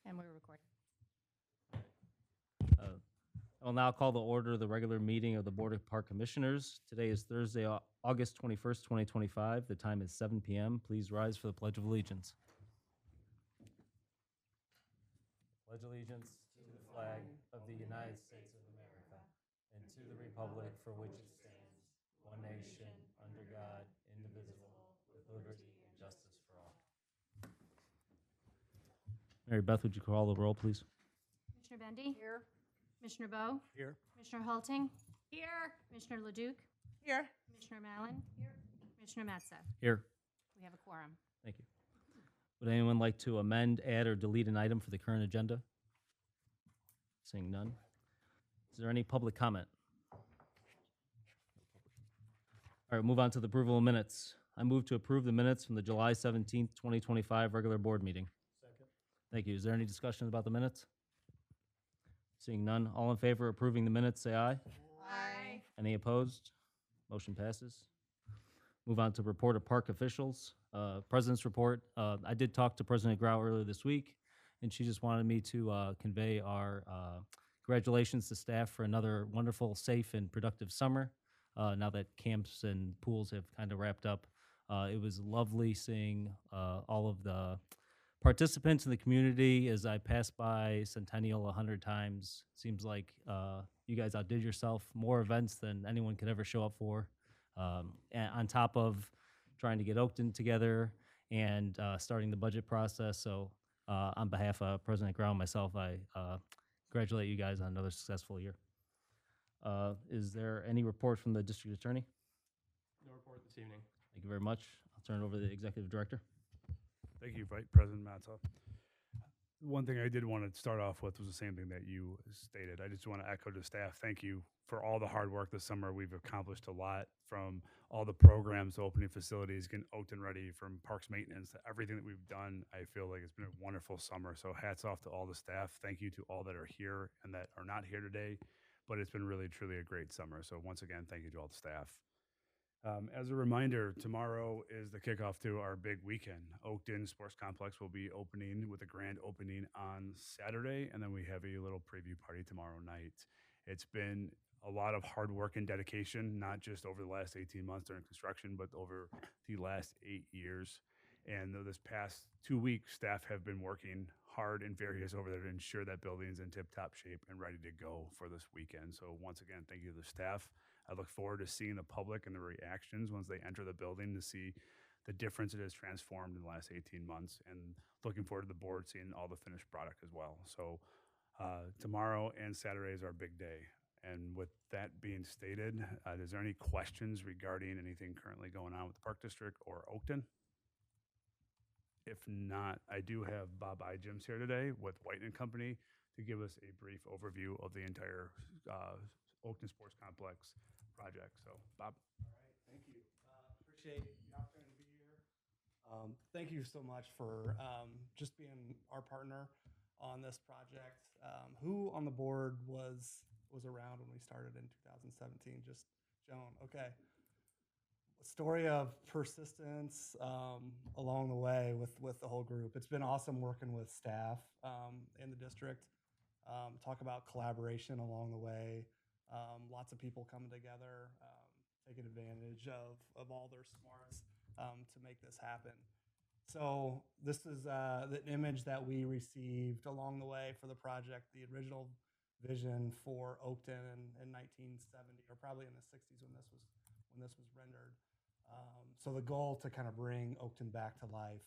And we're recording. I will now call the order of the regular meeting of the Board of Park Commissioners. Today is Thursday, August 21st, 2025. The time is 7 p.m. Please rise for the Pledge of Allegiance. Pledge allegiance to the flag of the United States of America and to the republic for which it stands, one nation, under God, indivisible, with liberty and justice for all. Mary Beth, would you call the roll, please? Commissioner Bendy? Here. Commissioner Bowe? Here. Commissioner Halting? Here. Commissioner Leduc? Here. Commissioner Mallon? Here. Commissioner Matza? Here. We have a quorum. Thank you. Would anyone like to amend, add, or delete an item for the current agenda? Seeing none. Is there any public comment? All right, move on to the approval of minutes. I move to approve the minutes from the July 17th, 2025 regular board meeting. Second. Thank you. Is there any discussion about the minutes? Seeing none. All in favor of approving the minutes, say aye. Aye. Any opposed? Motion passes. Move on to report of park officials. President's report. I did talk to President Grau earlier this week, and she just wanted me to convey our congratulations to staff for another wonderful, safe, and productive summer. Now that camps and pools have kind of wrapped up, it was lovely seeing all of the participants in the community. As I passed by Centennial 100 times, seems like you guys outdid yourself. More events than anyone could ever show up for. And on top of trying to get Oakton together and starting the budget process. So on behalf of President Grau and myself, I congratulate you guys on another successful year. Is there any report from the district attorney? No report this evening. Thank you very much. I'll turn it over to the executive director. Thank you, Vice President Matza. One thing I did want to start off with was the same thing that you stated. I just want to echo to staff, thank you for all the hard work this summer. We've accomplished a lot, from all the programs, opening facilities, getting Oakton ready, from parks maintenance to everything that we've done. I feel like it's been a wonderful summer. So hats off to all the staff. Thank you to all that are here and that are not here today. But it's been really, truly a great summer. So once again, thank you to all the staff. As a reminder, tomorrow is the kickoff to our big weekend. Oakton Sports Complex will be opening with a grand opening on Saturday, and then we have a little preview party tomorrow night. It's been a lot of hard work and dedication, not just over the last 18 months during construction, but over the last 8 years. And this past 2 weeks, staff have been working hard and various over there to ensure that building's in tip-top shape and ready to go for this weekend. So once again, thank you to the staff. I look forward to seeing the public and the reactions once they enter the building to see the difference it has transformed in the last 18 months, and looking forward to the board seeing all the finished product as well. So tomorrow and Saturday is our big day. And with that being stated, is there any questions regarding anything currently going on with the Park District or Oakton? If not, I do have Bob Igems here today with White & Company to give us a brief overview of the entire Oakton Sports Complex project. So, Bob. All right, thank you. Appreciate the opportunity to be here. Thank you so much for just being our partner on this project. Who on the board was around when we started in 2017? Just Joan. Okay. A story of persistence along the way with the whole group. It's been awesome working with staff in the district. Talk about collaboration along the way. Lots of people coming together, taking advantage of all their smarts to make this happen. So this is the image that we received along the way for the project, the original vision for Oakton in 1970, or probably in the 60s when this was rendered. So the goal to kind of bring Oakton back to life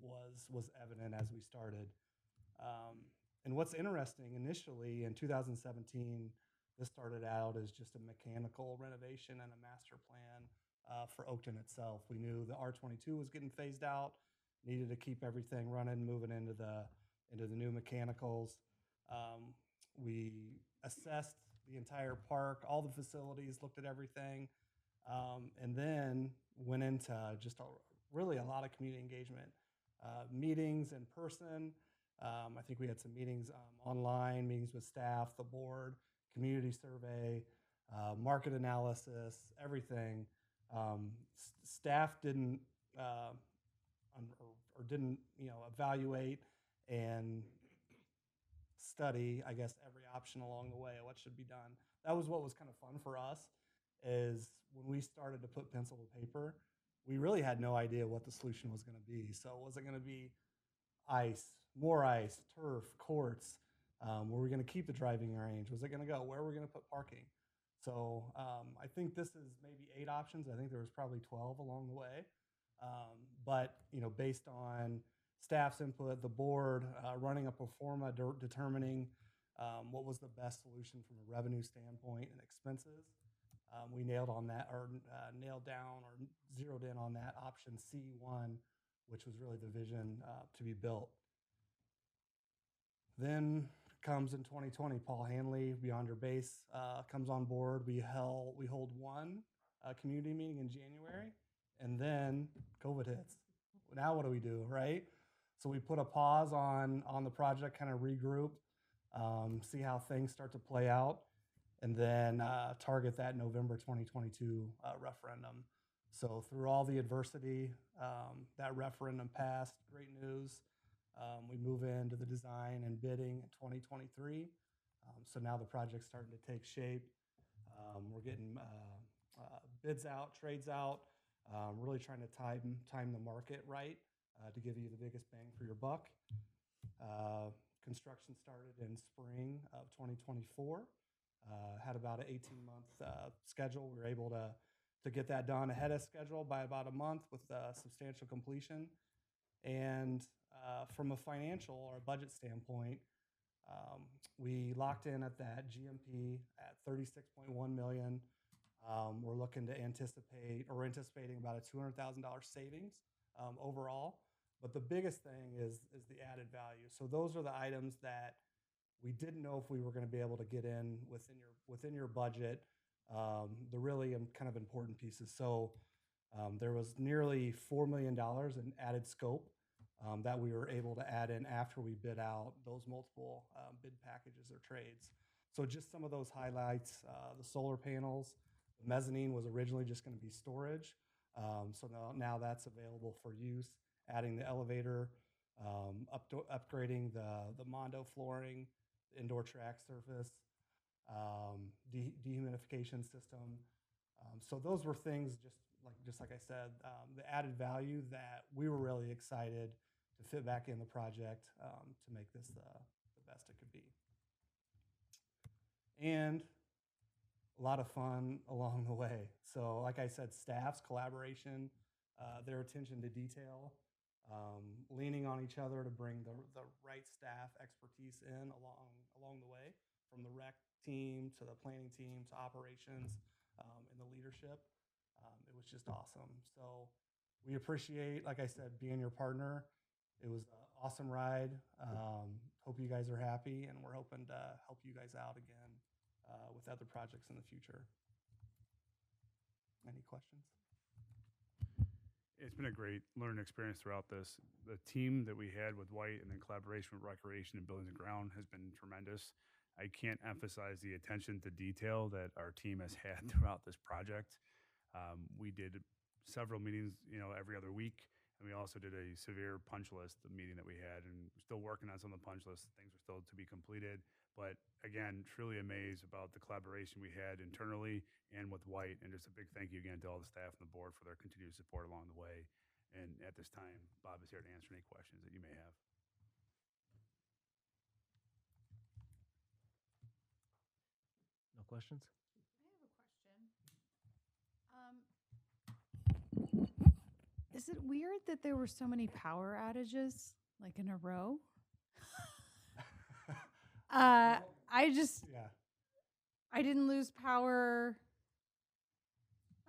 was evident as we started. And what's interesting, initially in 2017, this started out as just a mechanical renovation and a master plan for Oakton itself. We knew the R22 was getting phased out, needed to keep everything running, moving into the new mechanicals. We assessed the entire park, all the facilities, looked at everything, and then went into just really a lot of community engagement, meetings in person. I think we had some meetings online, meetings with staff, the board, community survey, market analysis, everything. Staff didn't or didn't evaluate and study, I guess, every option along the way, what should be done. That was what was kind of fun for us, is when we started to put pencil to paper, we really had no idea what the solution was going to be. So was it going to be ice, turf, courts? Were we going to keep the driving range? Was it going to go? Where were we going to put parking? So I think this is maybe 8 options. I think there was probably 12 along the way. But based on staff's input, the board running a pro forma, determining what was the best solution from a revenue standpoint and expenses, we nailed on that, or nailed down, or zeroed in on that option C1, which was really the vision to be built. Then comes in 2020, Paul Hanley, Beyond Your Base, comes on board. We hold one community meeting in January, and then COVID hits. Now what do we do, right? So we put a pause on the project, kind of regroup, see how things start to play out, and then target that November 2022 referendum. So through all the adversity, that referendum passed, great news. We move into the design and bidding in 2023. So now the project's starting to take shape. We're getting bids out, trades out, really trying to time the market right to give you the biggest bang for your buck. Construction started in spring of 2024. Had about an 18-month schedule. We were able to get that done ahead of schedule by about a month with substantial completion. And from a financial or budget standpoint, we locked in at that GMP at $36.1 million. We're looking to we're anticipating about a $200,000 savings overall. But the biggest thing is the added value. So those are the items that we didn't know if we were going to be able to get in within your budget. The really kind of important pieces. So there was nearly $4 million in added scope that we were able to add in after we bid out those multiple bid packages or trades. So just some of those highlights: the solar panels. The mezzanine was originally just going to be storage. So now that's available for use. Adding the elevator, upgrading the Mondo flooring, the indoor track surface, dehumidification system. So those were things, just like I said, the added value that we were really excited to fit back in the project to make this the best it could be. And a lot of fun along the way. So like I said, staff's collaboration, their attention to detail, leaning on each other to bring the right staff expertise in along the way, from the rec team to the planning team to operations and the leadership. It was just awesome. So we appreciate, like I said, being your partner. It was an awesome ride. Hope you guys are happy, and we're hoping to help you guys out again with other projects in the future. Any questions? It's been a great learning experience throughout this. The team that we had with White and then collaboration with Recreation and Buildings and Ground has been tremendous. I can't emphasize the attention to detail that our team has had throughout this project. We did several meetings, every other week, and we also did a severe punch list, the meeting that we had, and we're still working on some of the punch lists. Things are still to be completed. But again, truly amazed about the collaboration we had internally and with White. And just a big thank you again to all the staff and the board for their continued support along the way. And at this time, Bob is here to answer any questions that you may have. No questions? I have a question. Is it weird that there were so many power outages, like in a row? Yeah. I didn't lose power.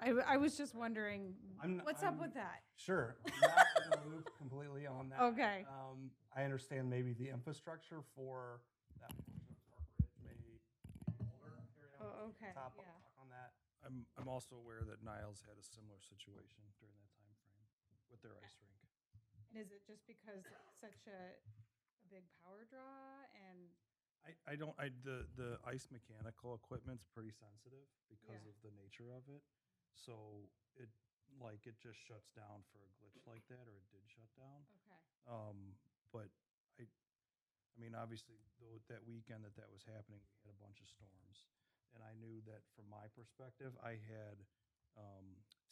I was just wondering, what's up with that? Sure. Not in the loop completely on that. Okay. I understand maybe the infrastructure for that portion of Park Ridge may be older. Oh, okay, Talk yeah. on that. I'm also aware that Niles had a similar situation during that time frame with their ice rink. And is it just because it's such a big power draw and? The ice mechanical equipment's pretty sensitive because Yeah. of the nature of it. So it just shuts down for a glitch like that, or it did shut down. Okay. But obviously that weekend that was happening, we had a bunch of storms. And I knew that from my perspective, I had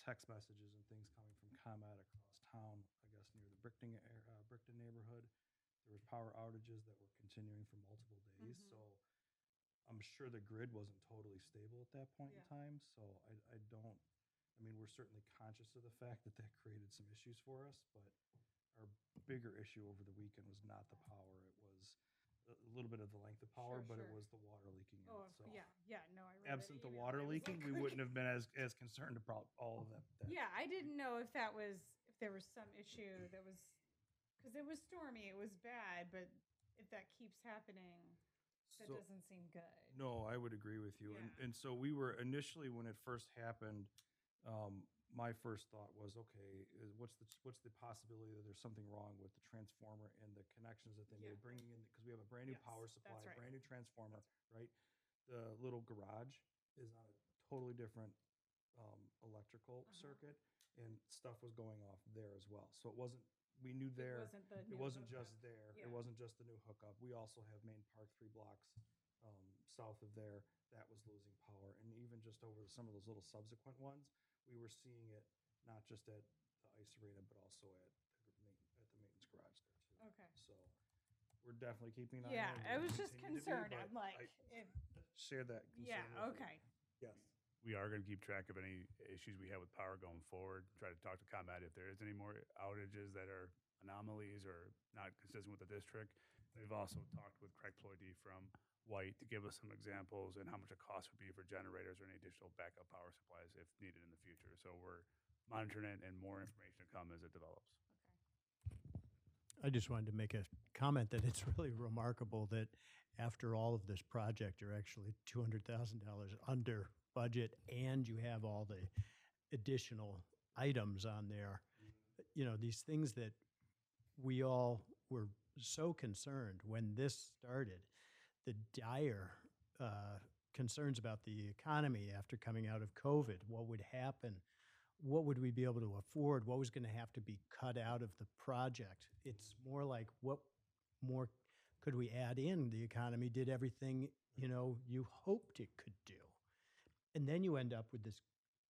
text messages and things coming from ComEd across town, I guess near the Brickton neighborhood. There was power outages that were continuing for multiple days. So I'm sure the grid wasn't totally stable at that point in time. So I mean, we're certainly conscious of the fact that that created some issues for us, but our bigger issue over the weekend was not the power. It was a little bit of the length of power, Sure, but it sure. was the water leaking in Oh, it. So no, I read absent the water leaking, we wouldn't have been as concerned about all of that. Yeah, I didn't know if there was some issue that was, because it was stormy, it was bad, but if that keeps happening, that So- doesn't seem good. No, I would agree with you. Yeah. And so we were initially, when it first happened, my first thought was, okay, what's the possibility that there's something wrong with the transformer and the connections that they made, bringing in, because we have a brand new Yes, power that's supply, right. brand new transformer, right? The little garage is on a totally different electrical circuit, and stuff was going off there as well. So it wasn't, we knew there, it wasn't just there. Yeah. It wasn't just the new hookup. We also have Main Park 3 blocks south of there that was losing power. And even just over some of those little subsequent ones, we were seeing it not just at the ice arena, but also at the maintenance garage there too. Okay. So we're definitely keeping an eye Yeah, on it. I We'll was just continue to be, concerned. but I'm like, I share that concern. yeah, with you. okay. Yes. We are going to keep track of any issues we have with power going forward. Try to talk to ComEd if there is any more outages that are anomalies or not consistent with the district. We've also talked with Craig Ploidy from White to give us some examples and how much a cost would be for generators or any additional backup power supplies if needed in the future. So we're monitoring it and more information to come as it develops. I just wanted to make a comment that it's really remarkable that after all of this project, you're actually $200,000 under budget and you have all the additional items on there. You know, these things that we all were so concerned when this started, the dire concerns about the economy after coming out of COVID, what would happen, what would we be able to afford, what was going to have to be cut out of the project. It's more like what more could we add in? The economy did everything, you know, you hoped it could do. And then you end up with this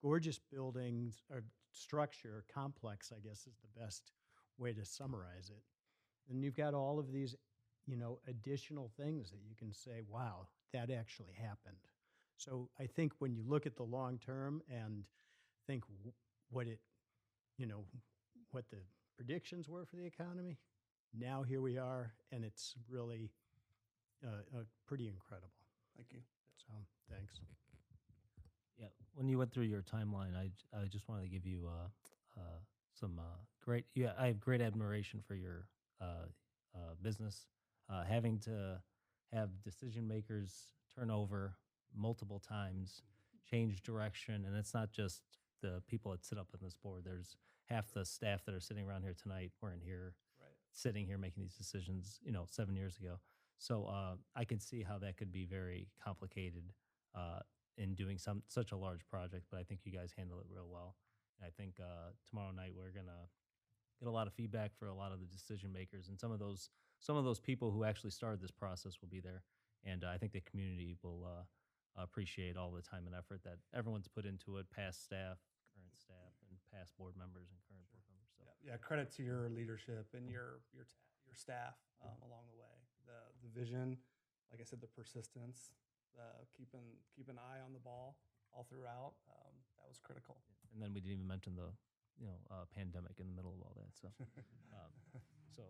gorgeous buildings or structure, complex, I guess is the best way to summarize it. And you've got all of these, you know, additional things that you can say, wow, that actually happened. So I think when you look at the long term and think what it, you know, what the predictions were for the economy, now here we are, and it's really pretty incredible. Thank you. So thanks. Yeah, when you went through your timeline, I just wanted to give you some great. Yeah, I have great admiration for your business. Having to have decision makers turn over multiple times, change direction, and it's not just the people that sit up on this board. There's half the staff that are sitting around here tonight weren't here, Right. sitting here making these decisions, 7 years ago. So I can see how that could be very complicated in doing such a large project, but I think you guys handle it real well. And I think tomorrow night we're gonna get a lot of feedback for a lot of the decision makers, and some of those people who actually started this process will be there, and I think the community will appreciate all the time and effort that everyone's put into it, past staff, current staff, and past board members and current board members. So. Yeah, credit to your leadership and your staff along the way. The vision, like I said, the persistence, keep an eye on the ball all throughout. That was critical. And then we didn't even mention the pandemic in the middle of all that. So,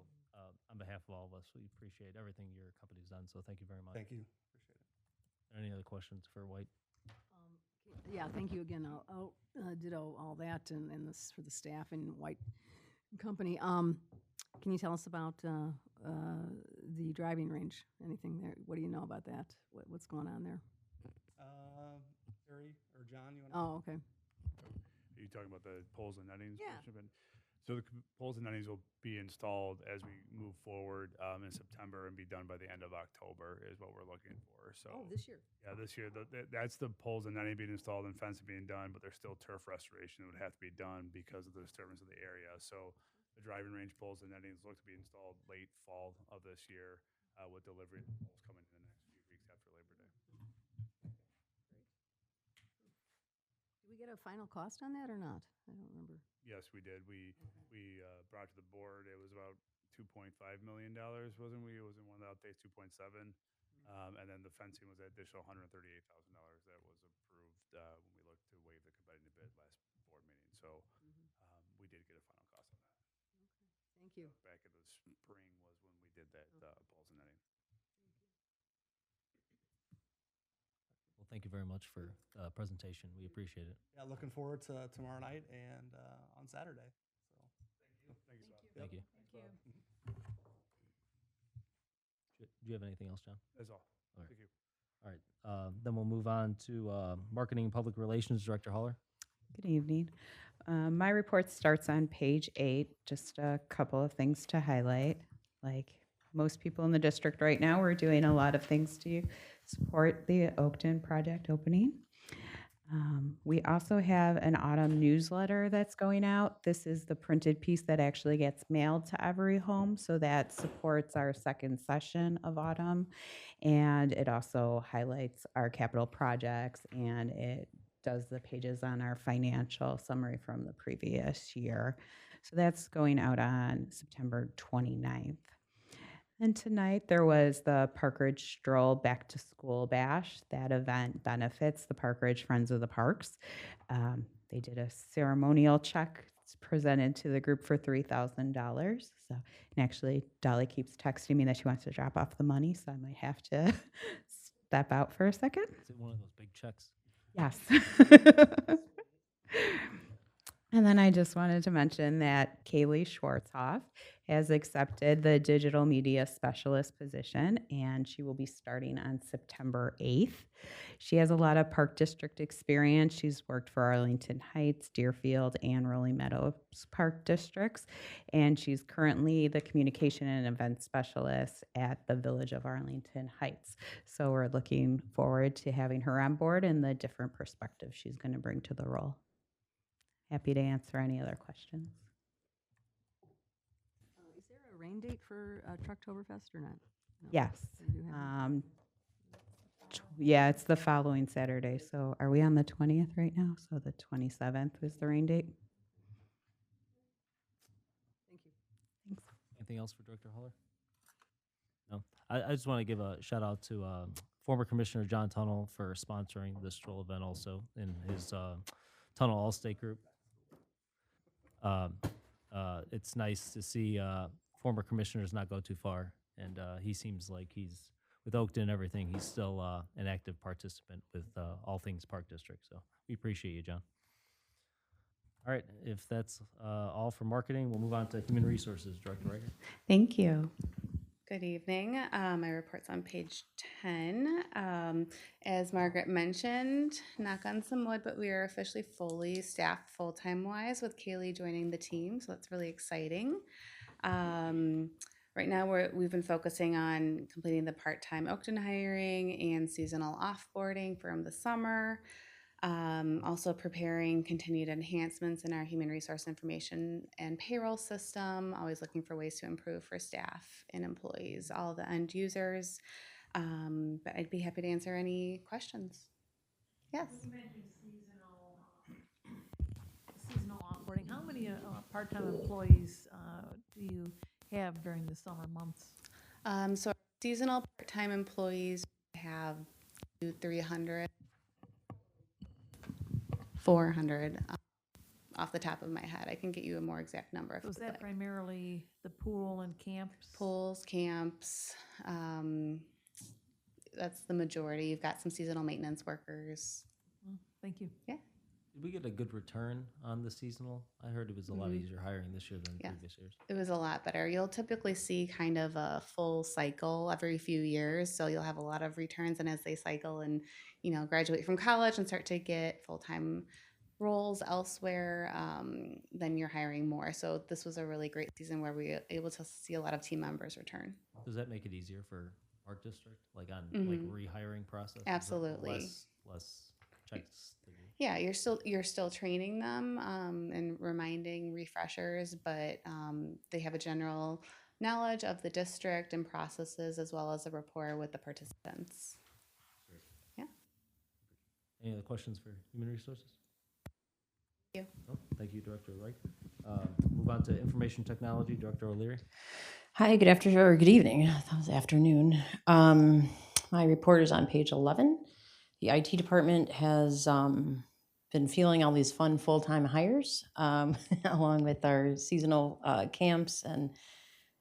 on behalf of all of us, we appreciate everything your company's done. So thank you very much. Thank you. Appreciate it. Any other questions for White? Yeah, thank you again. I'll ditto all that and this for the staff and White Company. Can you tell us about the driving range? Anything there? What do you know about that? What's going on there? Terry or John, you want to? Oh, okay. Are you talking about the poles and nettings? Yeah. portion of it? So the poles and nettings will be installed as we move forward in September and be done by the end of October is what we're looking for. So Oh, this year. yeah, this year that's the poles and netting being installed and fencing being done, but there's still turf restoration that would have to be done because of the disturbance of the area. So the driving range poles and nettings look to be installed late fall of this year. with delivery of poles coming in the next few weeks after Labor Day. Do we get a final cost on that or not? I don't remember. Yes, we did. We brought to the board, it was about $2.5 million, wasn't we? It was in one of the updates, 2.7. And then the fencing was an additional $138,000 that was approved when we looked to waive the competitive bid last board meeting. So we did get a final cost on that. Thank you. Back in the spring was when we did that poles and netting. Well, thank you very much for presentation. We appreciate it. Yeah, looking forward to tomorrow night and on Saturday. So thank you. Thank you. Thank you. Do you have anything else, John? That's all. All right. Thank you. All right. Then we'll move on to Marketing and Public Relations Director Holler. Good evening. My report starts on page 8. Just a couple of things to highlight. Like most people in the district right now, we're doing a lot of things to support the Oakton project opening. We also have an autumn newsletter that's going out. This is the printed piece that actually gets mailed to every home, so that supports our second session of autumn. And it also highlights our capital projects, and it does the pages on our financial summary from the previous year. So that's going out on September 29th. And tonight there was the Park Ridge Stroll Back to School Bash. That event benefits the Park Ridge Friends of the Parks. They did a ceremonial check. It's presented to the group for $3,000. So, and actually, Dolly keeps texting me that she wants to drop off the money, so I might have to step out for a second. Is it one of those big checks? Yes. And then I just wanted to mention that Kaylee Schwartzhoff has accepted the digital media specialist position, and she will be starting on September 8th. She has a lot of Park District experience. She's worked for Arlington Heights, Deerfield, and Rolling Meadows Park Districts, and she's currently the communication and event specialist at the Village of Arlington Heights. So we're looking forward to having her on board and the different perspectives she's going to bring to the role. Happy to answer any other questions. Is there a rain date for Trucktoberfest or not? No. Yes. We do have it. Yeah, it's the following Saturday. So are we on the 20th right now? So the 27th is the rain date. Thank you. Thanks. Anything else for Director Holler? No. I just want to give a shout out to former Commissioner John Tunnell for sponsoring this stroll event also in his Tunnell All-State group. It's nice to see former commissioners not go too far, and he seems like he's, with Oakton and everything, he's still an active participant with all things Park District, so we appreciate you, John. All right, if that's all for marketing, we'll move on to Human Resources, Director Riker. Thank you. Good evening. My report's on page 10. As Margaret mentioned, knock on some wood, but we are officially fully staffed full-time wise with Kaylee joining the team, so that's really exciting. Right now, we've been focusing on completing the part-time Oakton hiring and seasonal offboarding from the summer. Also preparing continued enhancements in our human resource information and payroll system, always looking for ways to improve for staff and employees, all the end users. But I'd be happy to answer any questions. Yes. You mentioned seasonal onboarding. How many part-time employees do you have during the summer months? So seasonal part-time employees have 300. 400 off the top of my head. I can get you a more exact number. If So is you'd that like. primarily the pool and camps? Pools, camps, that's the majority. You've got some seasonal maintenance workers. Thank you. Yeah. Did we get a good return on the seasonal? I heard it was a lot easier hiring this year than Yeah. previous years. It was a lot better. You'll typically see kind of a full cycle every few years. So you'll have a lot of returns, and as they cycle and, graduate from college and start to get full-time roles elsewhere, then you're hiring more. So this was a really great season where we were able to see a lot of team members return. Does that make it easier for Park District, like on like rehiring process? Is it Absolutely. Less checks to do? Yeah, you're still training them and reminding refreshers, but they have a general knowledge of the district and processes, as well as a rapport with the participants. Any other questions for Human Resources? Thank you. No? Thank you, Director Wright. Move on to Information Technology, Director O'Leary. Hi, good afternoon, or good evening. That was afternoon. My report is on page 11. The IT department has been feeling all these fun full-time hires, along with our seasonal camps and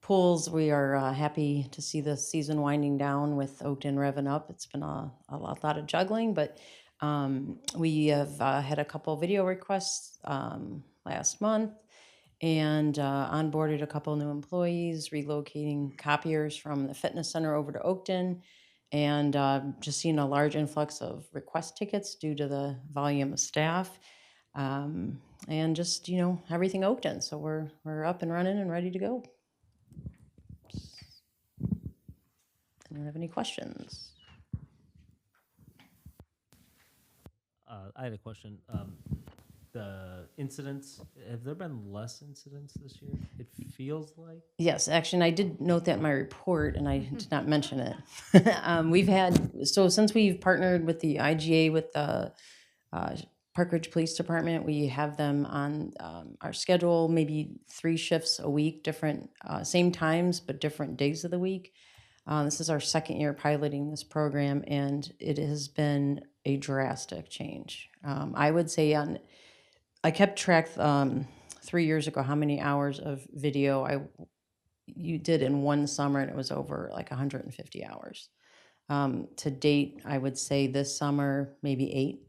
pools. We are happy to see the season winding down with Oakton revving up. It's been a lot of juggling, but we have had a couple video requests last month, and onboarded a couple new employees, relocating copiers from the fitness center over to Oakton, and just seeing a large influx of request tickets due to the volume of staff, and just, everything Oakton. So we're up and running and ready to go. Anyone have any questions? I had a question. The incidents, have there been less incidents this year? It feels like. Yes, actually, and I did note that in my report, and I did not mention it. We've had, so since we've partnered with the IGA, with the Park Ridge Police Department, we have them on our schedule, maybe 3 shifts a week, different, same times, but different days of the week. This is our second year piloting this program, and it has been a drastic change. I would say I kept track 3 years ago how many hours of video you did in one summer, and it was over like 150 hours. To date, I would say this summer, maybe 8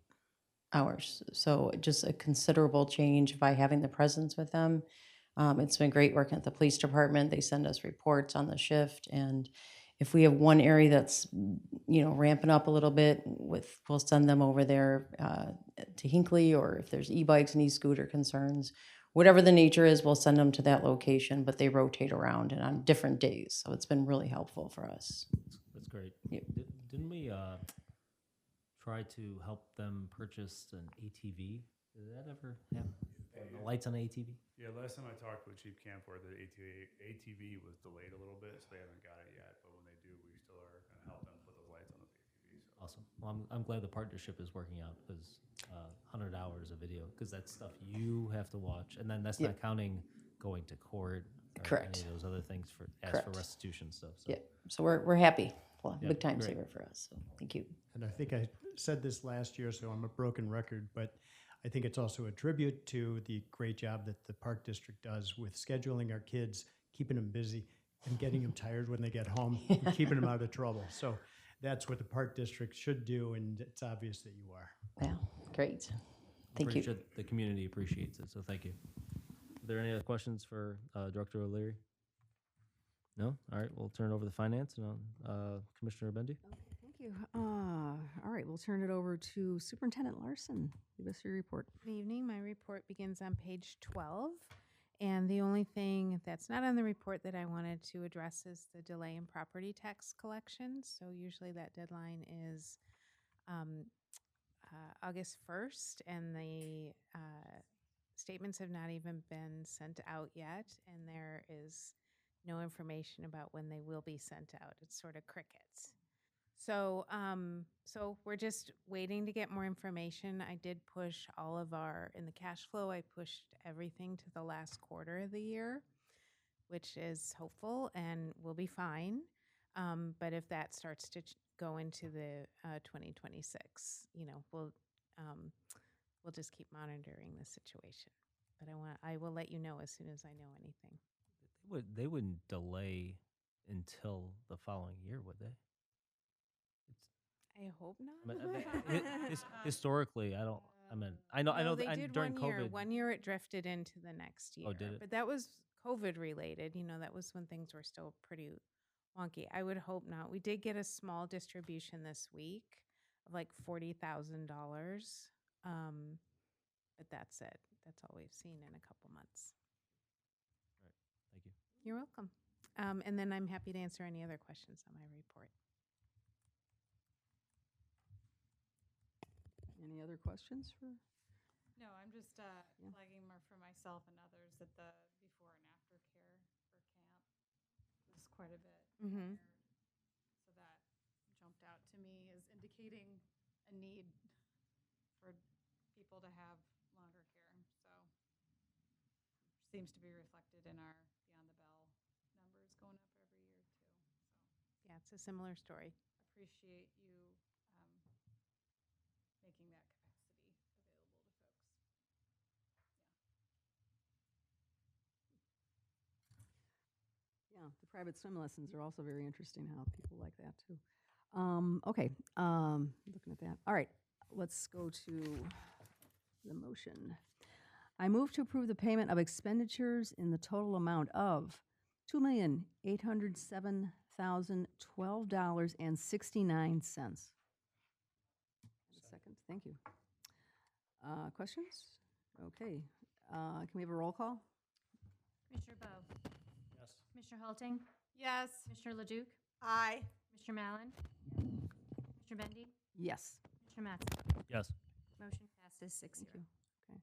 hours. So just a considerable change by having the presence with them. It's been great working at the police department. They send us reports on the shift, and if we have one area that's, ramping up a little bit, we'll send them over there to Hinckley, or if there's e-bikes and e-scooter concerns, whatever the nature is, we'll send them to that location, but they rotate around and on different days. So it's been really helpful for us. That's great. Yep. Didn't we try to help them purchase an ATV? Did that ever happen? The lights on the ATV? Yeah, last time I talked with Chief Camphor, the ATV was delayed a little bit, so they haven't got it yet. But when they do, we still are going to help them put those lights on the ATV. So. Awesome. Well, I'm glad the partnership is working out, because 100 hours of video, because that's stuff you have to watch, and then that's not counting going to court. Or Correct. Any of those other things for restitution stuff. So. Yeah. So we're happy. Well, Yeah, big time great. saver for us. So thank you. And I think I said this last year, so I'm a broken record, but I think it's also a tribute to the great job that the Park District does with scheduling our kids, keeping them busy, and getting them tired when they get home, and keeping them out of trouble. So that's what the Park District should do, and it's obvious that you are. Yeah, great. Thank Pretty you. sure the community appreciates it, so thank you. Are there any other questions for Director O'Leary? No? All right, we'll turn it over to finance, and Commissioner Bendy. Thank you. All right, we'll turn it over to Superintendent Larson. Give us your report. Good evening. My report begins on page 12. And the only thing that's not on the report that I wanted to address is the delay in property tax collection. So usually that deadline is August 1st, and the statements have not even been sent out yet, and there is no information about when they will be sent out. It's sort of crickets. So, so we're just waiting to get more information. I did push all of in the cash flow, I pushed everything to the last quarter of the year, which is hopeful and we'll be fine. But if that starts to go into the 2026, we'll just keep monitoring the situation. But I will let you know as soon as I know anything. They wouldn't delay until the following year, would they? I hope I not. mean, historically, I don't. I mean, I know they that did during 1 year. COVID. 1 year it drifted into the next year. Oh, did it? But that was COVID related. That was when things were still pretty wonky. I would hope not. We did get a small distribution this week of like $40,000. But that's it. That's all we've seen in a couple months. Right. Thank you. You're welcome. And then I'm happy to answer any other questions on my report. Any other questions for? No, I'm just flagging more for myself and others that the before and after care for camp quite a bit. Mm-hmm. So that jumped out to me as indicating a need for people to have longer care. So seems to be reflected in our Beyond the Bell numbers going up every year too. So Yeah, it's a similar story. appreciate you making that capacity available to folks. Yeah, the private swim lessons are also very interesting, how people like that too. Okay, looking at that. All right, let's go to the motion. I move to approve the payment of expenditures in the total amount of $2,807,012.69. Second, thank you. Questions? Okay, can we have a roll call? Commissioner Bowe. Yes. Commissioner Halting. Yes. Commissioner Leduc. Aye. Commissioner Mallon. Commissioner Bendy. Yes. Commissioner Mattson. Yes. Motion passes 6-0. Thank you. Okay.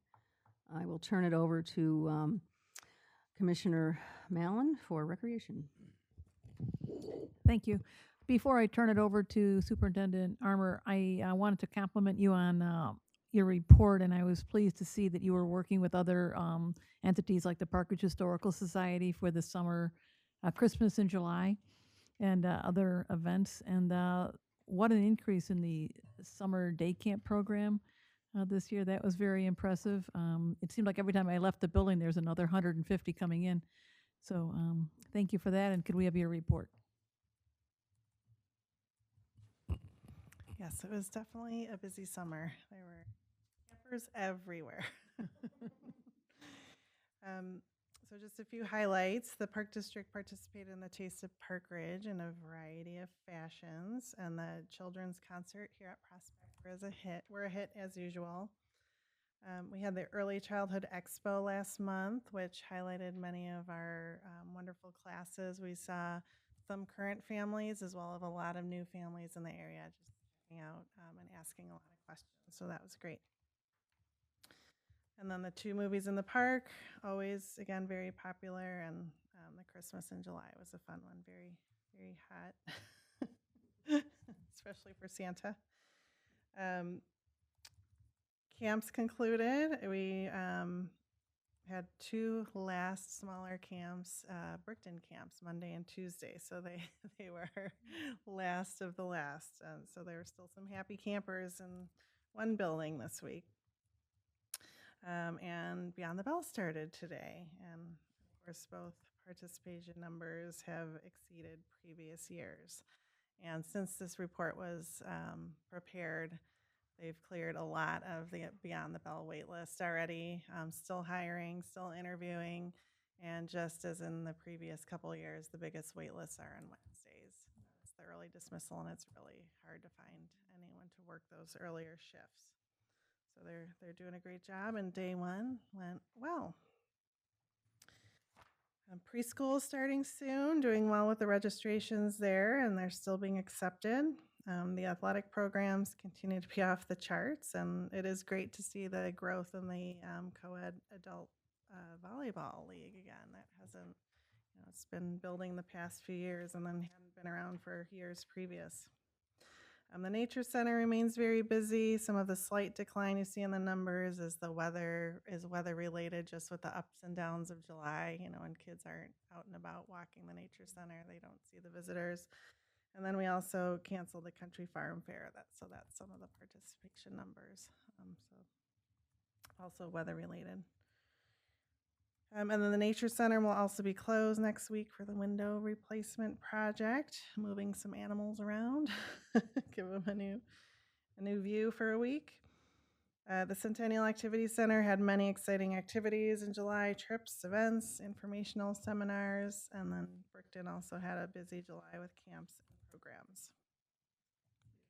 I will turn it over to Commissioner Mallon for Recreation. Thank you. Before I turn it over to Superintendent Armour, I wanted to compliment you on your report, and I was pleased to see that you were working with other entities like the Parkridge Historical Society for the summer Christmas in July and other events. And what an increase in the summer day camp program this year. That was very impressive. It seemed like every time I left the building, there's another 150 coming in. So thank you for that. And could we have your report? Yes, it was definitely a busy summer. There were campers everywhere. So just a few highlights. The Park District participated in the Taste of Parkridge in a variety of fashions, and the children's concert here at Prospect were a hit as usual. We had the Early Childhood Expo last month, which highlighted many of our wonderful classes. We saw some current families as well as a lot of new families in the area just checking out and asking a lot of questions. So that was great. And then the 2 movies in the park, always, again, very popular. And the Christmas in July was a fun one, very, very hot, especially for Santa. Camps concluded. We had 2 last smaller camps, Brickton camps, Monday and Tuesday. So they were last of the last. So there were still some happy campers in one building this week. And Beyond the Bell started today. And of course, both participation numbers have exceeded previous years. And since this report was prepared, they've cleared a lot of the Beyond the Bell wait list already, still hiring, still interviewing, and just as in the previous couple of years, the biggest wait lists are on Wednesdays. It's the early dismissal, and it's really hard to find anyone to work those earlier shifts. So they're doing a great job, and day 1 went well. Preschool is starting soon, doing well with the registrations there, and they're still being accepted. The athletic programs continue to be off the charts, and it is great to see the growth in the co-ed adult volleyball league again. That hasn't, it's been building the past few years and then hadn't been around for years previous. The Nature Center remains very busy. Some of the slight decline you see in the numbers is weather related, just with the ups and downs of July. When kids aren't out and about walking the Nature Center, they don't see the visitors. And then we also canceled the Country Farm Fair. That's some of the participation numbers. So also weather related. And then the Nature Center will also be closed next week for the window replacement project, moving some animals around, give them a new view for a week. The Centennial Activity Center had many exciting activities in July, trips, events, informational seminars, and then Brickton also had a busy July with camps and programs.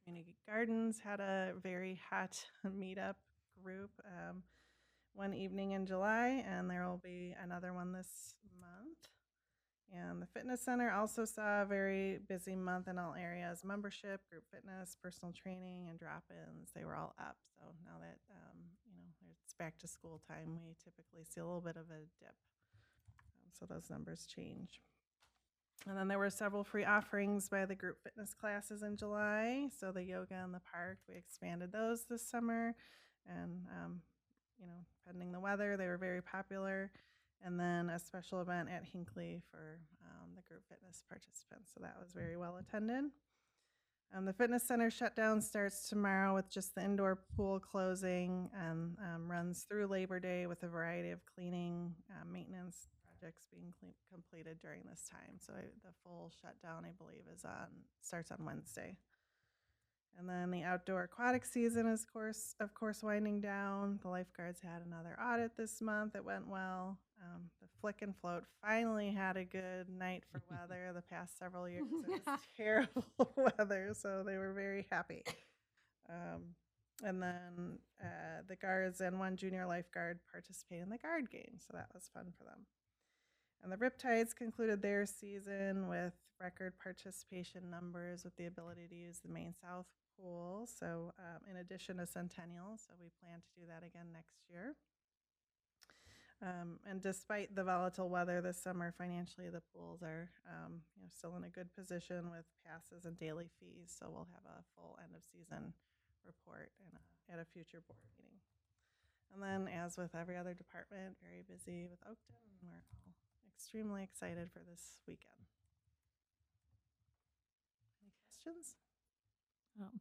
Community Gardens had a very hot meetup group one evening in July, and there will be another one this month. And the Fitness Center also saw a very busy month in all areas: membership, group fitness, personal training, and drop-ins. They were all up. So now that it's back to school time, we typically see a little bit of a dip. So those numbers change. And then there were several free offerings by the group fitness classes in July. So the yoga in the park, we expanded those this summer. And, pending the weather, they were very popular. And then a special event at Hinckley for the group fitness participants. So that was very well attended. The fitness center shutdown starts tomorrow with just the indoor pool closing and runs through Labor Day with a variety of cleaning, maintenance projects being completed during this time. So the full shutdown, I believe, starts on Wednesday. And then the outdoor aquatic season is, of course, winding down. The lifeguards had another audit this month. It went well. The Flick and Float finally had a good night for weather. The past several years, it was terrible weather, so they were very happy. And then the guards and one junior lifeguard participated in the guard game, so that was fun for them. And the Riptides concluded their season with record participation numbers with the ability to use the Main South pool. So in addition to Centennial, so we plan to do that again next year. And despite the volatile weather this summer, financially the pools are still in a good position with passes and daily fees. So we'll have a full end of season report at a future board meeting. And then, as with every other department, very busy with Oakton, and we're all extremely excited for this weekend. Any questions?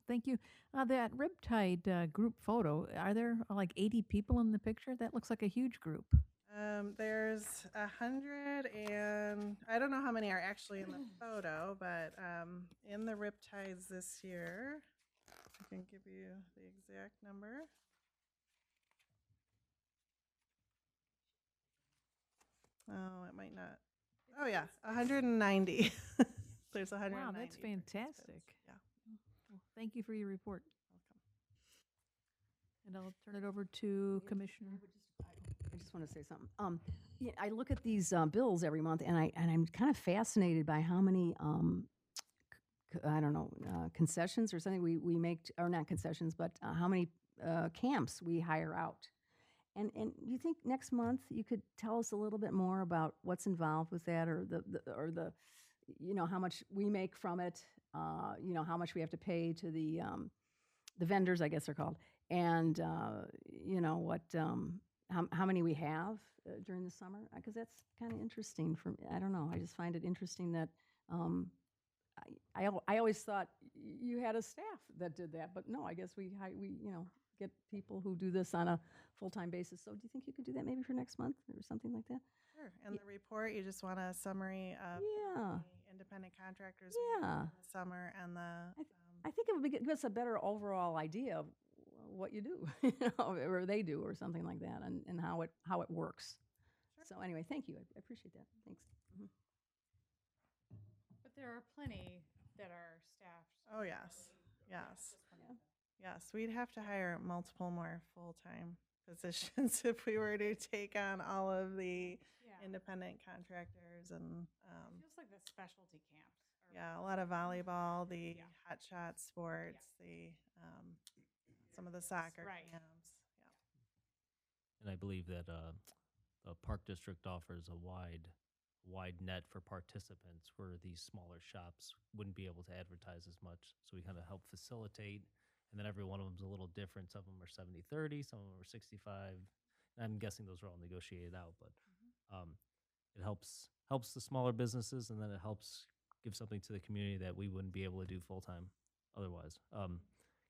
Thank you. That Riptide group photo, are there like 80 people in the picture? That looks like a huge group. There's 100 and I don't know how many are actually in the photo, but in the Riptides this year, I can give you the exact number. Oh, it might not. Oh yeah, 190. There's 190. Wow, that's fantastic. Yeah. Well, thank you for your report. Welcome. And I'll turn it over to Commissioner. I just want to say something. Yeah, I look at these bills every month, and I'm kind of fascinated by how many I don't know concessions or something we make, or not concessions, but how many camps we hire out. And you think next month you could tell us a little bit more about what's involved with that, or the how much we make from it, how much we have to pay to the vendors, I guess they're called, and what how many we have during the summer, because that's kind of interesting for me. I don't know. I just find it interesting that I always thought you had a staff that did that, but no, I guess we get people who do this on a full-time basis. So do you think you could do that maybe for next month or something like that? Sure. And the report, you just want a summary of the independent contractors in the summer and the. I think it would give us a better overall idea of what you do, or they do, or something like that, and how it works. Sure. So anyway, thank you. I appreciate that. Thanks. Mm-hmm. But there are plenty that are staffed. Oh yes, yes. Yes, we'd have to hire multiple more full-time positions if we were to take on all of the independent contractors and. It feels like the specialty camps. Yeah, a lot of volleyball, the hot shot sports, the some of the soccer camps. Yeah. And I believe that the Park District offers a wide net for participants where these smaller shops wouldn't be able to advertise as much. So we kind of help facilitate. And then every one of them's a little different. Some of them are 70-30, some of them are 65. And I'm guessing those are all negotiated out, but it helps the smaller businesses, and then it helps give something to the community that we wouldn't be able to do full-time otherwise.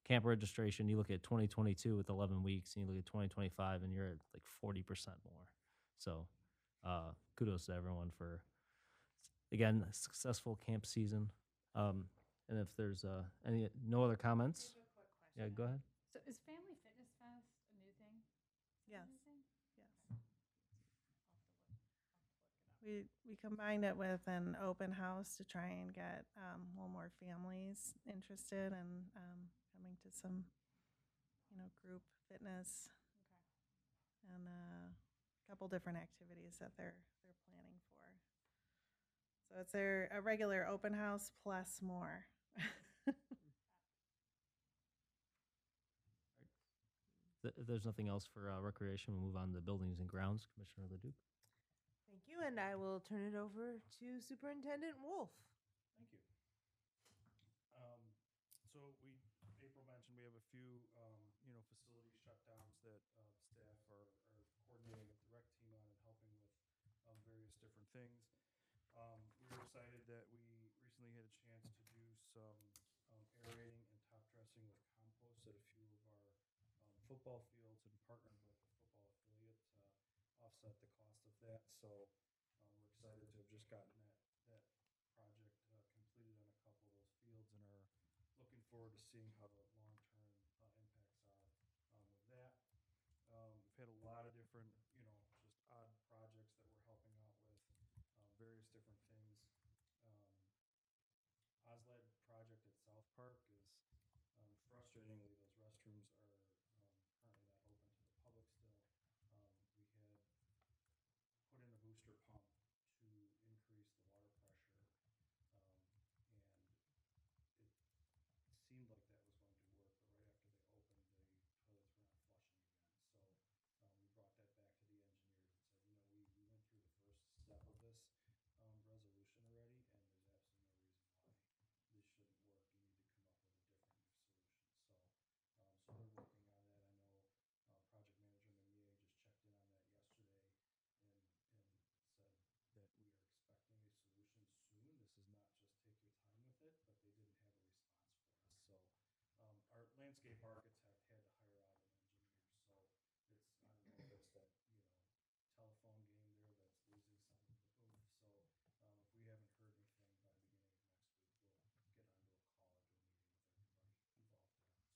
Camp registration, you look at 2022 with 11 weeks, and you look at 2025, and you're at like 40% more. So kudos to everyone for, again, a successful camp season. And if there's no other comments. Yeah, go ahead. So is Family Fitness Fest a new thing? Yes. Yes. We combined it with an open house to try and get a little more families interested in coming to some, group fitness. Okay. And a couple different activities that they're planning for. So it's a regular open house plus more. If there's nothing else for recreation, we'll move on to buildings and grounds. Commissioner Leduc. Thank you, and I will turn it over to Superintendent Wolf. Thank you. So April mentioned we have a few, facility shutdowns that staff are coordinating with the rec team on and helping with various different things. We were excited that we recently had a chance to do some aerating and top dressing with compost at a few of our football fields and partnered with a football affiliate to offset the cost of that. So we're excited to have just gotten that project completed on a couple of those fields and are looking forward to seeing how the long-term impacts are with that. We've had a lot of different, just odd projects that we're helping out with, various different things. OSLAD project at South Park is, frustratingly, those restrooms are currently not open to the public still. We had put in a booster pump to increase the water pressure, and it seemed like that was going to work, but right after they opened, the toilets were not flushing again. So we brought that back to the engineers and said, we went through the first step of this resolution already, and there's absolutely no reason why this shouldn't work. You need to come up with a different new solution. So they're working on that. I know project manager McNeely just checked in on that yesterday and said that we are expecting a solution soon. This is not just take your time with it, but they didn't have a response for us. So our landscape architect had to hire out an engineer. So it's, I don't know if it's that, telephone game there that's losing some of the oomph. So if we haven't heard anything by the beginning of next week, we'll get onto a call or do a meeting with everybody involved there.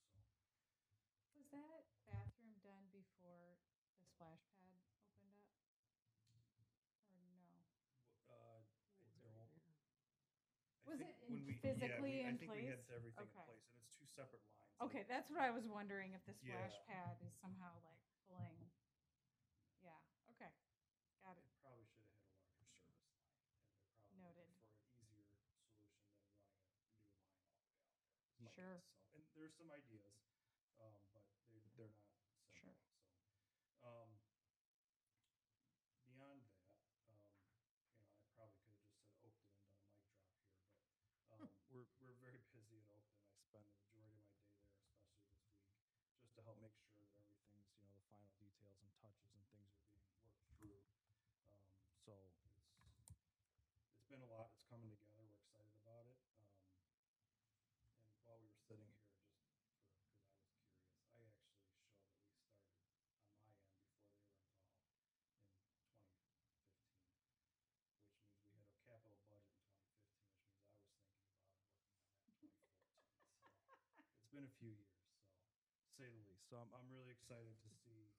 So. Was that bathroom done before the splash pad opened up? Or no? Was it physically in I think place? we had everything Okay. in place, and it's two separate lines. Okay, that's what I was wondering, if the splash Yeah. pad is somehow like pulling. Yeah, okay, got it. It probably should have had a larger service line, and they're probably Noted. looking for an easier solution than running a new line all the way out there. is my Sure. guess. So, and there's some ideas, but they're not simple. Sure. So, beyond that, I probably could have just said Oakton and done a mic drop here, but we're very busy at Oakton. I spend the majority of my day there, especially this week, just to help make sure that everything's, the final details and touches and things are being worked through. So it's been a lot. It's coming together. We're excited about it. And while we were sitting here, because I was curious, I actually show that we started on my end before they were involved in 2015, which means we had a capital budget in 2015, which means I was thinking about working on that in 2014. So it's been a few years, to say the least. So I'm really excited to see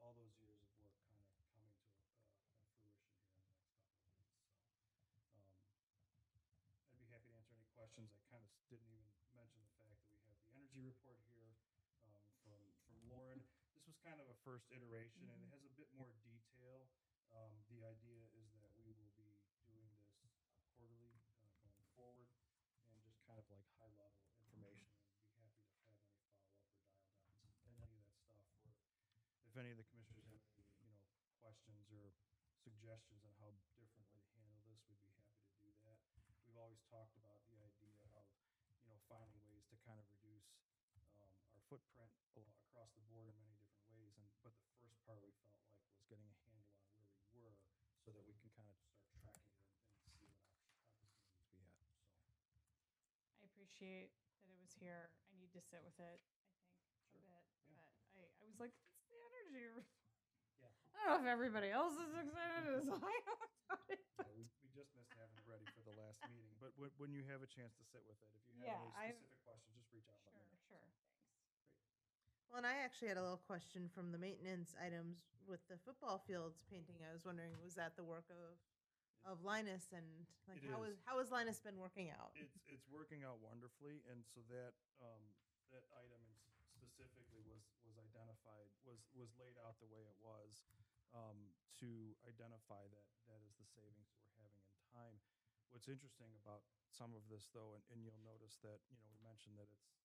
all those years of work kind of coming to fruition here in the next couple of days. So I'd be happy to answer any questions. I kind of didn't even mention the fact that we have the energy report here from Lauren. This was kind of a first iteration, and it has a bit more detail. The idea is that we will be doing this quarterly going forward, and just kind of like high-level information, and be happy to have any follow-up or dial downs and any of that stuff. If any of the commissioners have any, questions or suggestions on how differently to handle this, we'd be happy to do that. We've always talked about the idea of, finding ways to kind of reduce our footprint across the board in many different ways. But the first part we felt like was getting a handle on where we were, so that we can kind of start tracking it and see what opportunities we had. So. I appreciate that it was here. I need to sit with it, I think, a bit. Yeah. But I was like, it's the energy. Yeah. I don't know if everybody else is excited as I am about it. Yeah, we just missed having it ready for the last meeting. But when you have a chance to sit with it, if you have Yeah, any specific questions, just reach out and let me know. Sure, So, thanks. great. Well, and I actually had a little question from the maintenance items with the football fields painting. I was wondering, was that the work of Linus, and like It is. how has Linus been working out? It's working out wonderfully, and so that that item specifically was identified, was laid out the way it was, to identify that as the savings that we're having in time. What's interesting about some of this, though, and you'll notice that we mentioned that it's a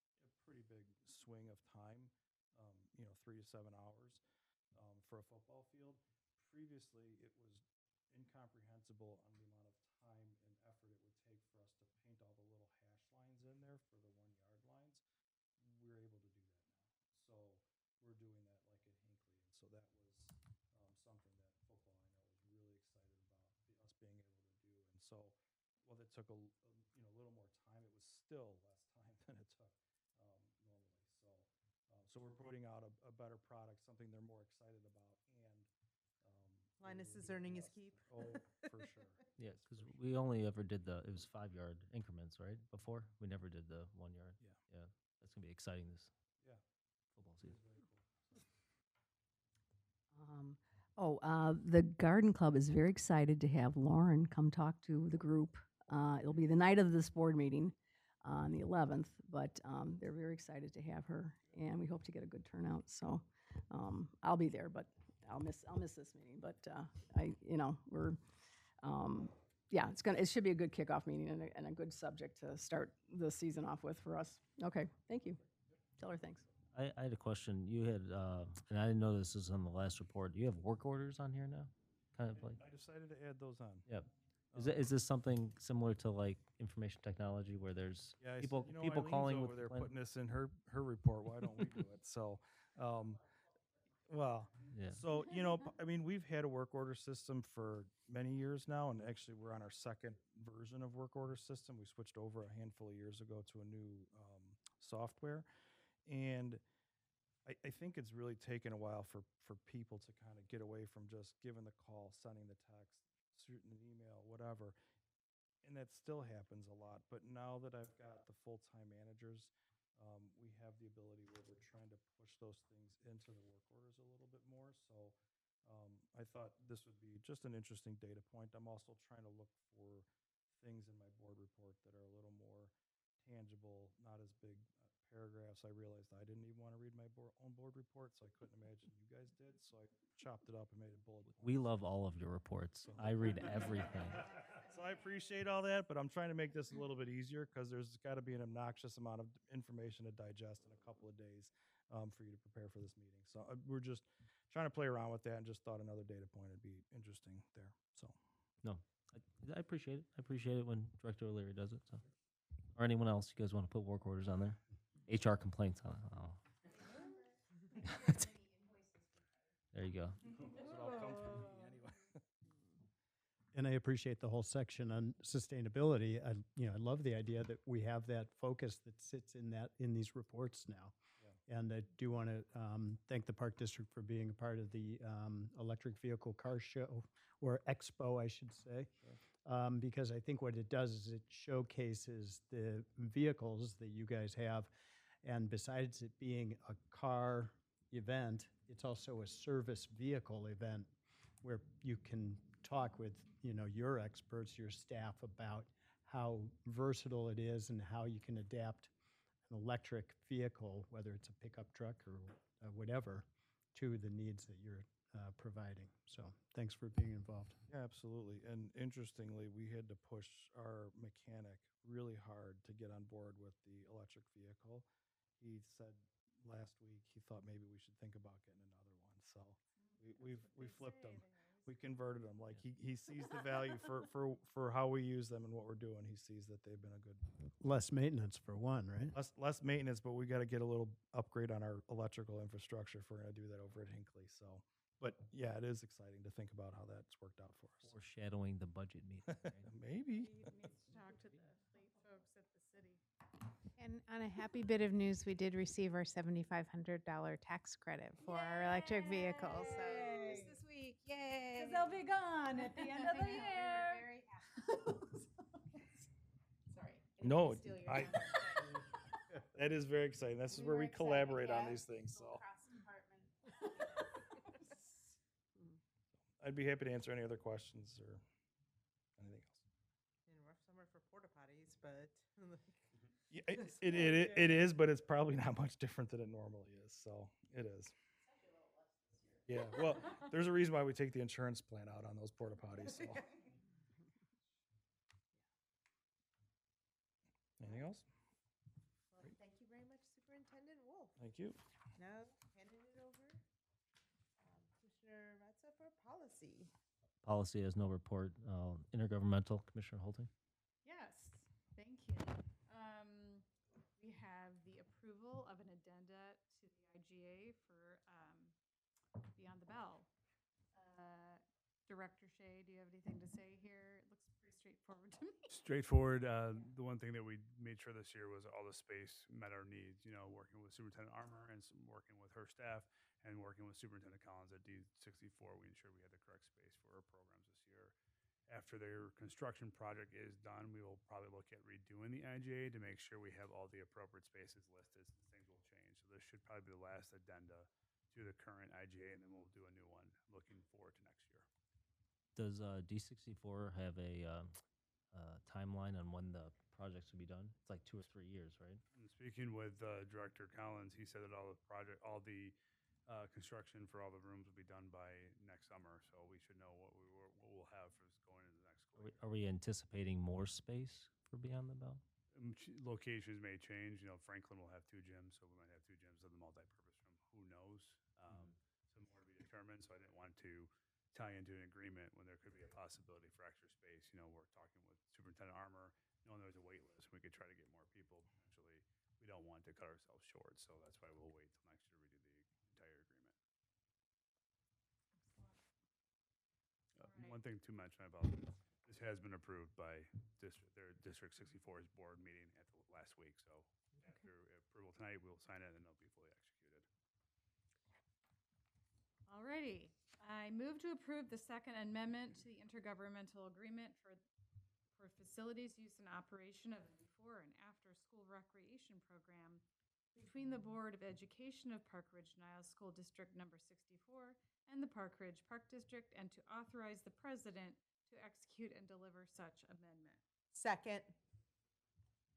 pretty big swing of time, 3 to 7 hours for a football field. Previously, it was incomprehensible on the amount of time and effort it would take for us to paint all the little hash lines in there for the 1 yard lines. We're able to do that now. So we're doing that like at Hinckley. And so that was something that football, I know, was really excited about us being able to do. And so while it took a little more time, it was still less time than it took normally. So we're putting out a better product, something they're more excited about, and we're Linus really is doing earning the his best. keep. Oh, for sure. Yeah, because we only ever did it was 5 yard increments, right? Before we never did the 1 yard. Yeah. Yeah, that's gonna be exciting this Yeah. football It season. was very So. cool. The Garden Club is very excited to have Lauren come talk to the group. It'll be the night of this board meeting on the 11th, but they're very excited to have her, and we hope to get a good turnout. So I'll be there, but I'll miss this meeting. But it should be a good kickoff meeting and a good subject to start the season off with for us. Okay, thank you. Tell her thanks. I had a question. You had, and I didn't know this was on the last report. Do you have work orders on here now? Kind of like. I decided to add those on. Yep. Is this something similar to like information technology where there's Yeah, I people said, people Eileen's calling over with there complaint- putting this in her report. Why don't we do it? So, well, Yeah. so I mean, we've had a work order system for many years now, and actually, we're on our second version of work order system. We switched over a handful of years ago to a new software, and I think it's really taken a while for people to kind of get away from just giving the call, sending the text, shooting an email, whatever. And that still happens a lot. But now that I've got the full-time managers, we have the ability where we're trying to push those things into the work orders a little bit more. So I thought this would be just an interesting data point. I'm also trying to look for things in my board report that are a little more tangible, not as big paragraphs. I realized I didn't even want to read my own board report, so I couldn't imagine you guys did. So I chopped it up and made it bullet points. We love all of your reports. I read everything. So I appreciate all that, but I'm trying to make this a little bit easier because there's got to be an obnoxious amount of information to digest in a couple of days for you to prepare for this meeting. So we're just trying to play around with that and just thought another data point would be interesting there. So No, I appreciate it. I appreciate it when Director O'Leary does it. So, or anyone else, you guys want to put work orders on there? HR complaints on it. Oh. There you go. it all comes from me anyway. And I appreciate the whole section on sustainability. I love the idea that we have that focus that sits in these reports now. Yeah. And I do want to thank the Park District for being a part of the electric vehicle car show, or expo, I should say. Sure. Because I think what it does is it showcases the vehicles that you guys have. And besides it being a car event, it's also a service vehicle event where you can talk with your experts, your staff, about how versatile it is and how you can adapt an electric vehicle, whether it's a pickup truck or whatever, to the needs that you're providing. So thanks for being involved. Yeah, absolutely. And interestingly, we had to push our mechanic really hard to get on board with the electric vehicle. He said last week he thought maybe we should think about getting another one. So we flipped him. We converted him. Like he sees the value for how we use them and what we're doing. He sees that they've been a good Less maintenance for one, right? less maintenance, but we got to get a little upgrade on our electrical infrastructure if we're going to do that over at Hinckley. So, but yeah, it is exciting to think about how that's worked out for us. Foreshadowing the budget meeting. Right? Maybe. He needs to talk to the fleet folks at the city. And on a happy bit of news, we did receive our $7,500 tax credit for our electric vehicles. So Just this week, yay! Because they'll be gone at the end of the year. Very happy. Sorry. I didn't No, mean to steal your thunder, but that is very exciting. This is where were we excited, collaborate on yeah. these things. So Cross-department. I'd be happy to answer any other questions or anything else. In a rough summer for porta potties, but Yeah, it is, but it's probably not much different than it normally is. So it is. Yeah, well, there's a reason why we take the insurance plan out on those porta potties. So. Anything else? Well, thank you very much, Superintendent Wolf. Thank you. Now, handing it over, Commissioner Matza for policy. Policy has no report. Intergovernmental, Commissioner Holting? Yes, thank you. We have the approval of an addenda to the IGA for Beyond the Bell. Director Shea, do you have anything to say here? It looks pretty straightforward to me. Straightforward. The one thing that we made sure this year was all the space met our needs, you know, working with Superintendent Armour and working with her staff and working with Superintendent Collins at D64. We ensured we had the correct space for our programs this year. After their construction project is done, we will probably look at redoing the IGA to make sure we have all the appropriate spaces listed since things will change. So this should probably be the last addenda to the current IGA, and then we'll do a new one looking forward to next year. Does D64 have a timeline on when the projects will be done? It's like 2 or 3 years, right? And speaking with Director Collins, he said that all the construction for all the rooms will be done by next summer. So we should know what we'll have for going into the next school year. Are we anticipating more space for Beyond the Bell? Locations may change. You know, Franklin will have 2 gyms, so we might have 2 gyms of the multipurpose room. Who knows? Some more to be determined. So I didn't want to tie into an agreement when there could be a possibility for extra space. You know, we're talking with Superintendent Armour, knowing there's a wait list. We could try to get more people. Potentially, we don't want to cut ourselves short, so that's why we'll wait till next year to redo the entire agreement. One thing to mention about this has been approved by their District 64's board meeting at the last week. So after approval tonight, we'll sign it and it'll be fully executed. Alrighty, I move to approve the second amendment to the intergovernmental agreement for facilities use and operation of the before and after school recreation program between the Board of Education of Park Ridge Niles School District Number 64 and the Park Ridge Park District, and to authorize the president to execute and deliver such amendment. Second.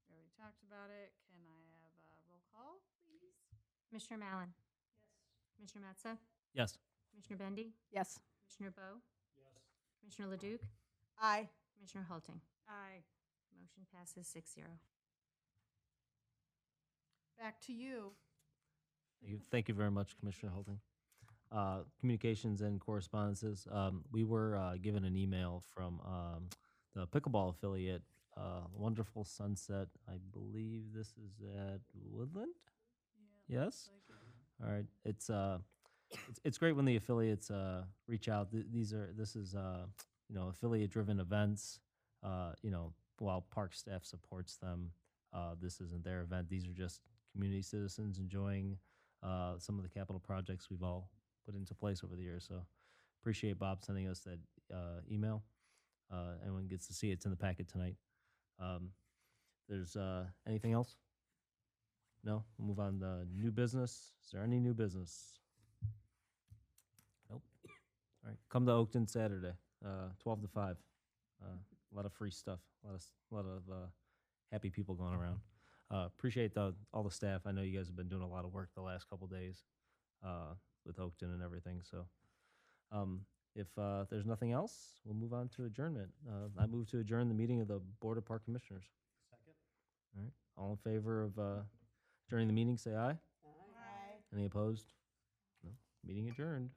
We already talked about it. Can I have a roll call, please? Commissioner Mallon? Yes. Commissioner Metza? Yes. Commissioner Bendy? Yes. Commissioner Bowe? Yes. Commissioner Leduc? Aye. Commissioner Halting? Aye. Motion passes 6-0. Back to you. Thank you very much, Commissioner Holting. Communications and correspondences. We were given an email from the pickleball affiliate, Wonderful Sunset. I believe this is at Woodland? Yeah, Yes? All right. It's great when the affiliates reach out. This is you know, affiliate-driven events. You know, while park staff supports them, this isn't their event. These are just community citizens enjoying some of the capital projects we've all put into place over the years. So appreciate Bob sending us that email. Everyone gets to see it. It's in the packet tonight. There's anything else? No? We'll move on to new business. Is there any new business? Nope. All right. Come to Oakton Saturday, 12 to 5. A lot of free stuff. A lot of happy people going around. Appreciate all the staff. I know you guys have been doing a lot of work the last couple days with Oakton and everything. So if there's nothing else, we'll move on to adjournment. I move to adjourn the meeting of the Board of Park Commissioners. Second. All right. All in favor of adjourning the meeting, say aye. Aye. Any opposed? No. Meeting adjourned.